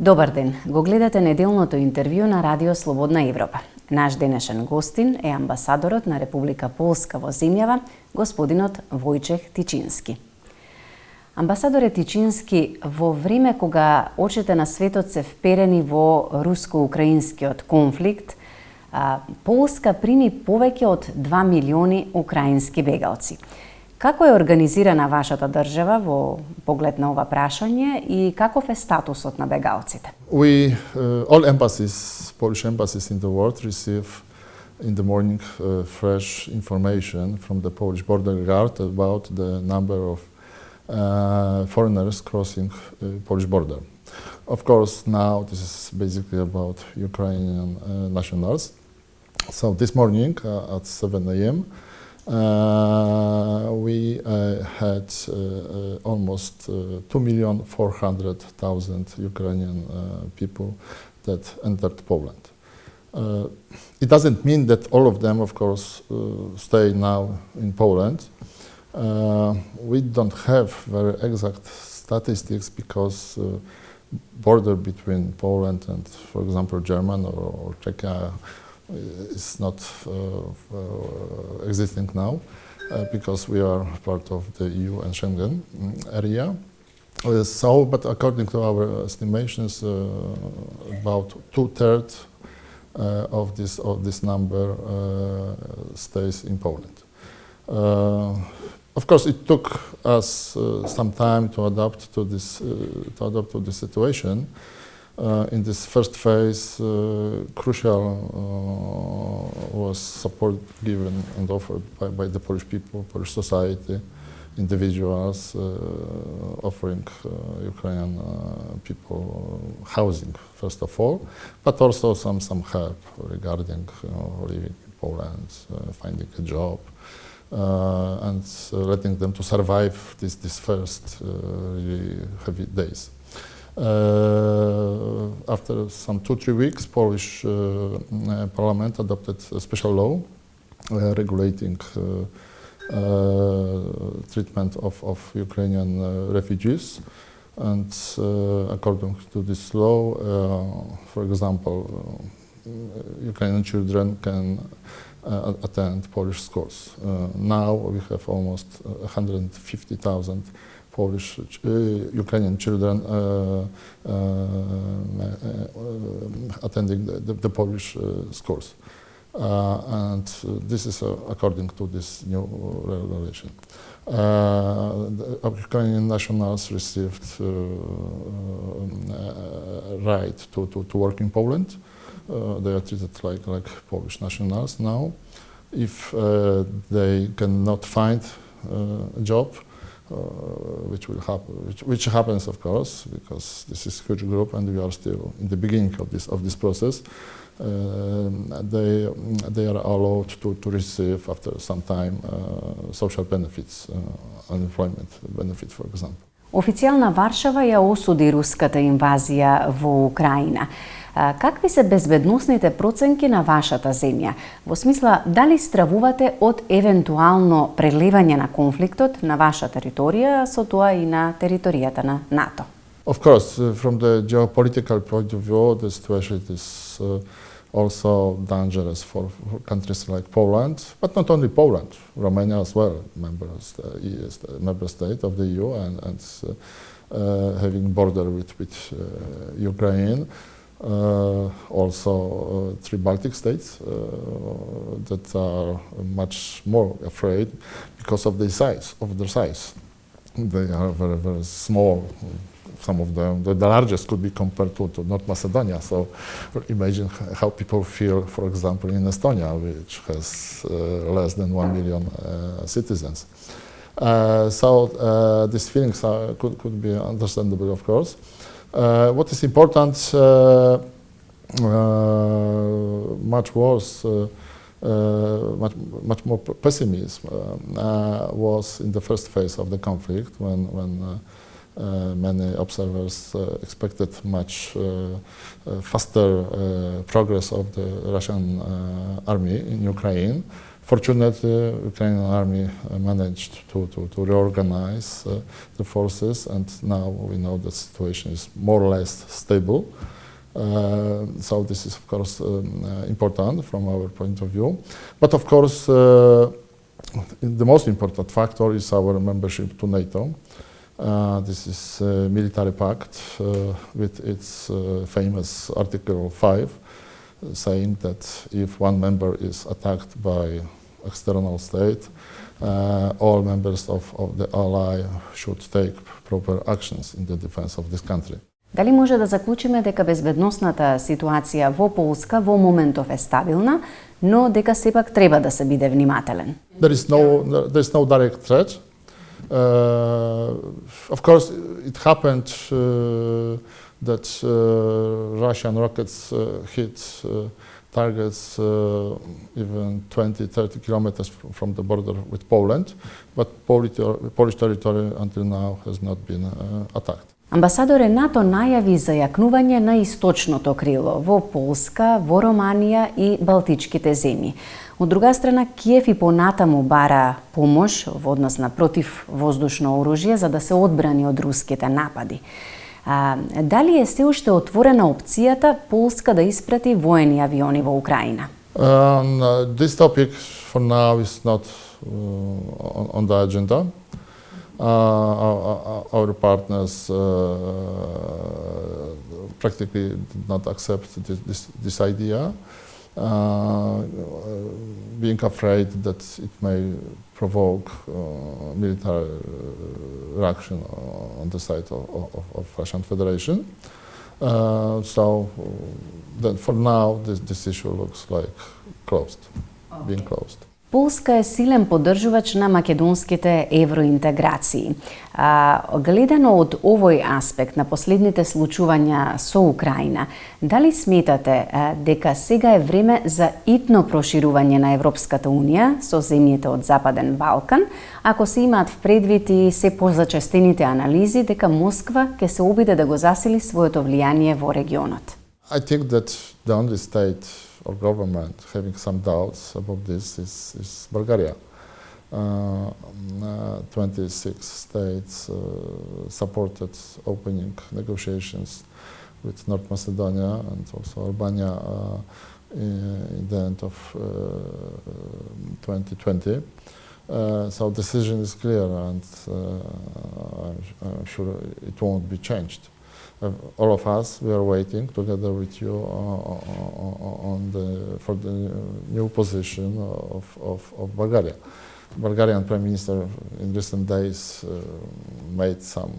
Добар ден, го гледате неделното интервју на Радио Слободна Европа. Наш денешен гостин е амбасадорот на Република Полска во земјава, господинот Војциех Тицињски. Амбасадоре Тицињски, во време кога очите на светот се вперени во руско-украинскиот конфликт, Полска прими повеќе од 2 милиони украински бегалци. Како е организирана вашата држава во поглед на ова прашање и каков е статусот на бегалците? All embassies, Polish embassies in the world receive in the morning fresh information from the Polish border guard about the number of foreigners crossing Polish border. Of course, now this is basically about Ukrainian nationals. So this morning at 7 a.m. We had almost 2,400,000 Ukrainian people that entered Poland. It doesn't mean that all of them, of course, stay now in Poland. We don't have very exact statistics because border between Poland and, for example, Germany or Czechia is not existing now because we are part of the EU and Schengen area. But according to our estimations, about 2/3 of this number stays in Poland. Of course, it took us some time to adapt to this situation. In this first phase, crucial was support given and offered by the Polish people, Polish society, individuals, offering Ukrainian people housing, first of all, but also some help regarding living in Poland, finding a job, and letting them to survive this first really heavy days. After some 2-3 weeks, Polish Parliament adopted a special law regulating treatment of Ukrainian refugees. And according to this law, for example, Ukrainian children can attend Polish schools. Now we have almost 150,000 Polish Ukrainian children attending the Polish schools. And this is according to this new regulation. Ukrainian nationals received right to work in Poland. They are treated like Polish nationals now. If they cannot find a job, which happens, of course, because this is a huge group and we are still in the beginning of this process. They are allowed to receive after some time social benefits, unemployment benefit, for example. Официјална Варшава ја осуди руската инвазија во Украина. Какви се безбедносните проценки на вашата земја? Во смисла, дали стравувате од евентуално прелевање на конфликтот на ваша територија, со тоа и на територијата на НАТО? Of course, from the geopolitical point of view, the situation is also dangerous for countries like Poland, but not only Poland, Romania as well, member state of the EU and having border with Ukraine. Also 3 Baltic states that are much more afraid because of their size. They are very, very small. Some of them, the largest could be compared to North Macedonia. So imagine how people feel, for example, in Estonia, which has less than 1 million citizens. So these feelings could be understandable, of course. What is important, much worse, much more pessimism was in the first phase of the conflict when many observers expected much faster progress of the Russian army in Ukraine Fortunately, Ukrainian army managed to reorganize the forces, and now we know the situation is more or less stable. So this is, of course, important from our point of view. But of course, the most important factor is our membership to NATO. This is a military pact with its famous Article 5, saying that if one member is attacked by external state, all members of the ally should take proper actions in the defense of this country. Дали може да заклучиме дека безбедносната ситуација во Полска во моментов е стабилна, но дека сепак треба да се биде внимателен? There is no direct threat. Of course, it happened that Russian rockets hit targets even 20-30 kilometers from the border with Poland, but Polish territory until now has not been attacked. Амбасадор НАТО најави за јакнување на источното крило во Полска, во Романија и Балтичките земји. Од друга страна, Киев и понатаму бара помош во однос на противвоздушно оружје за да се одбрани од руските напади. Дали е се уште отворена опцијата Полска да испрати воени авиони во Украина? This topic for now is not on the agenda. Our partners practically did not accept this idea, being afraid that it may provoke military reaction on the side of Russian Federation. So then for now this issue looks like closed, being closed. Полска е силен поддржувач на македонските евроинтеграции. Гледано од овој аспект на последните случувања со Украина, дали сметате дека сега е време за итно проширување на Европската Унија со земјите од Западен Балкан, ако се имаат в предвид и се позачестените анализи дека Москва ќе се обиде да го засили своето влијание во регионот? I think that the only state or government having some doubts about this is Bulgaria. 26 states supported opening negotiations with North Macedonia and also Albania in the end of 2020. So decision is clear, and I'm sure it won't be changed. All of us, we are waiting together with you for the new position of Bulgaria. Bulgarian Prime Minister in recent days made some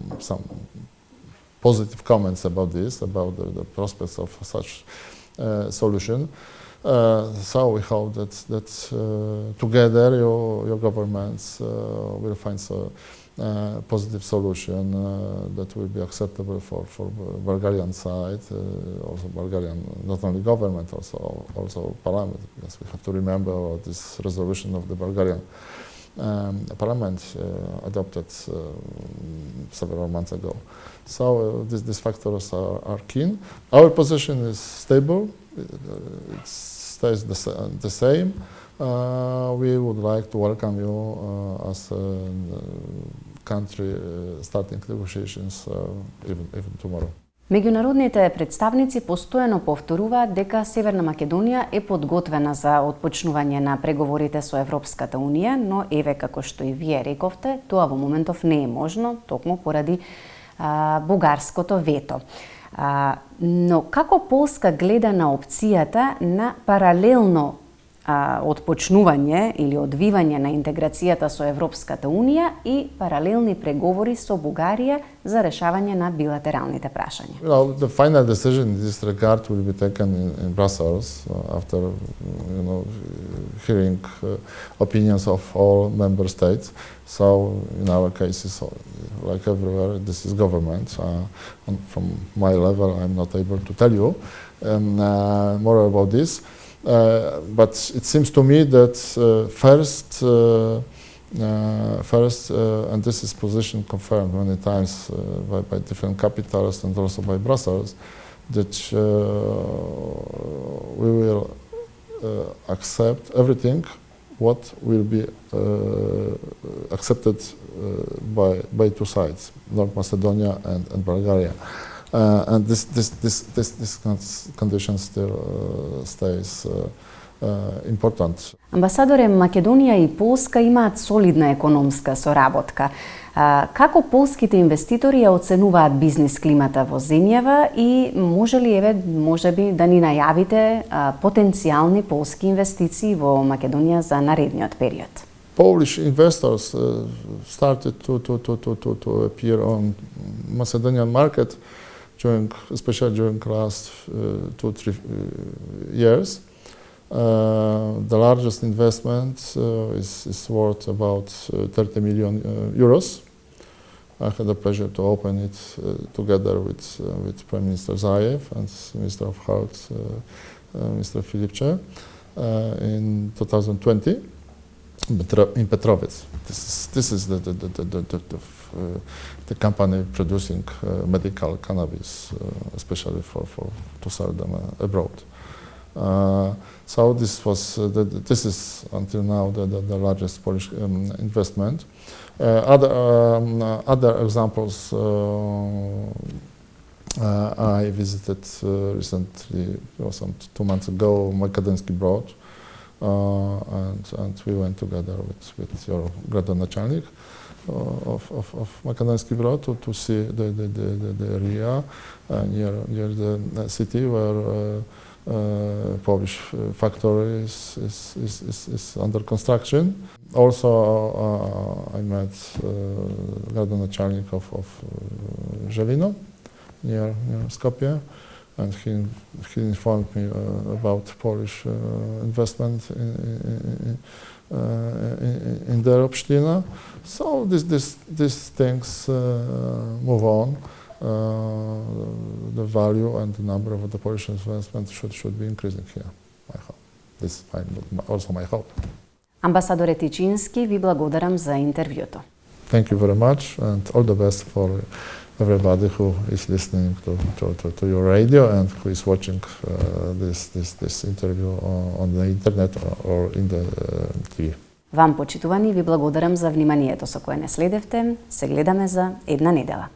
positive comments about this, about the prospects of such solution. So we hope that together your governments will find positive solution that will be acceptable for Bulgarian side, also Bulgarian, not only government, also parliament, because we have to remember this resolution of the Bulgarian parliament adopted several months ago. So these factors are keen. Our position is stable, it stays the same. We would like to welcome you as a country starting negotiations even tomorrow. Меѓународните представници постојано повторуваат дека Северна Македонија е подготвена за отпочнување на преговорите со Европската Унија, но еве како што и вие рековте, тоа во моментов не е можно, токму поради бугарското вето. Но како Полска гледа на опцијата на паралелно отпочнување или одвивање на интеграцијата со Европската Унија и паралелни преговори со Бугарија за решавање на билатералните прашања? The final decision in this regard will be taken in Brussels after hearing opinions of all member states. So in our cases, like everywhere, this is government. From my level, I'm not able to tell you more about this. But it seems to me that first, and this is position confirmed many times by different capitals and also by Brussels, that we will accept everything what will be accepted by two sides, North Macedonia and Bulgaria. And this condition still stays important. Амбасадоре, Македонија и Полска имаат солидна економска соработка. Како полските инвеститори ја оценуваат бизнис климата во земјава и може ли можеби да ни најавите потенцијални полски инвестиции во Македонија за наредниот период? Polish investors started to appear on Macedonian market especially during last 2-3 years. The largest investment is worth about 30 million euros. I had the pleasure to open it together with Prime Minister Zaev and Minister of Health, Mr. Filipče, in 2020 in Petrovic. This is the company producing medical cannabis, especially to sell them abroad. So this is until now the largest Polish investment. Other examples I visited recently, some 2 months ago, Makedonski Brod, and we went together with your gradonačelnik of Makedonski Brod to see the area near the city where Polish factory is under construction. Also, I met gradonačelnik of Želino near Skopje, and he informed me about Polish investment in their Opština. So these things move on. The value and the number of the Polish investment should be increasing here. I hope. This is also my hope. Амбасадоре Тицињски, ви благодарам за интервјуто. Thank you very much, and all the best for everybody who is listening to your radio and who is watching this interview on the internet or in the TV. Вам, почитувани, ви благодарам за вниманието со кое не следевте. Се гледаме за една недела.